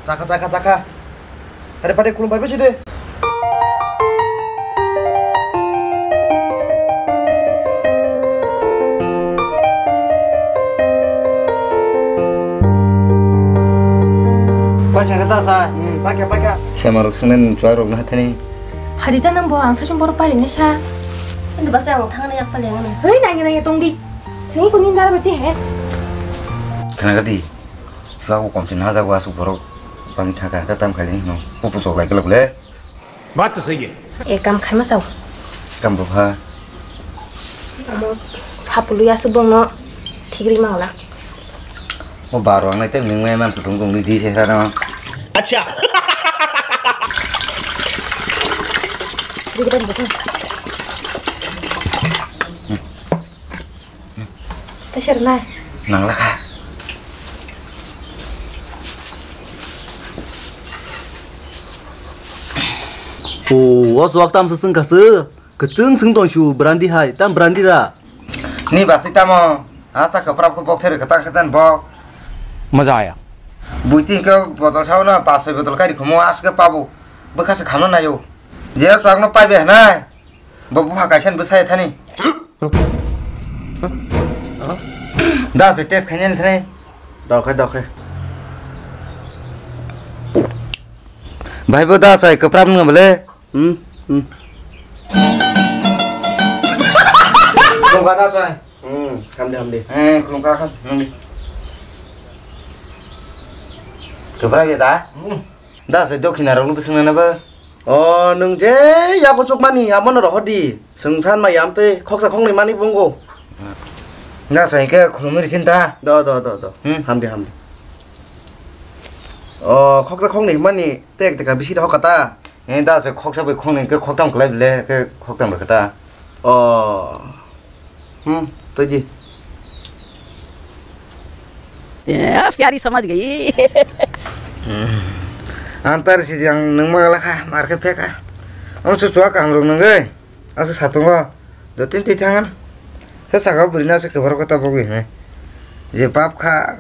Caka. Daripada kulung baik sih deh. Pakai kata sa, pakai. Saya maruk senen jual rok nanti nih. Hari itu nang bawa angsa cuma baru paling sah. Ini bahasa yang tangan yang paling mana? Hei nanya tunggu. Sini kuning darah berarti he. Kenapa di? Aku komplain aja gua asuk borok. Bang Thaka datang kali ini, mau pusok lagi lah boleh? Mati saja. Kam kai masau. Kam berapa? Kamu 10 ya sebelum no tigri malah. Mau baru ang nanti minggu emang tunggu di sini sana. Acha. Jadi kita bukan. Terserah. Nang lah. waktu tam seseng kase, keceng sengtong shu berandi hai, tam berandi ra. Ni basi tamo, asta keprap kepok ter ketang kesan bok. मजा आया बुझती के बोतल साव ना 500 बोतल का रिखमो आस के पाबो बखासे खानो ना यो जे स्वाग न पाइबे ना बबु हाकाशन बसाय थानी दा से टेस्ट खानेल थाने दखे भाई बो दा साय कपराम न बोले Kung kata say. हमदे खुलुंगा खाम नंदे कपरा बेदा दा से दखिना रंग बसंग ना बा Nung je ya ko chok mani amon ro hodi. Sengthan ma yam te khoksa khong ni mani bongo. दा से के खुलुंग रिसिनता Do. Hamde. Khoksa khong ni mani tek te ka bisi da hokata. दा से खोक सब खोने के खोकटाम खलाय बिले के खोकटाम रखता तो जी प्यारी समझ गई antar si yang neng malah kah market peka om sesuatu kah ngrung nengge asu satu kok dotin ti tangan saya sakau beri nasi ke baru kata bogi nih je pap kah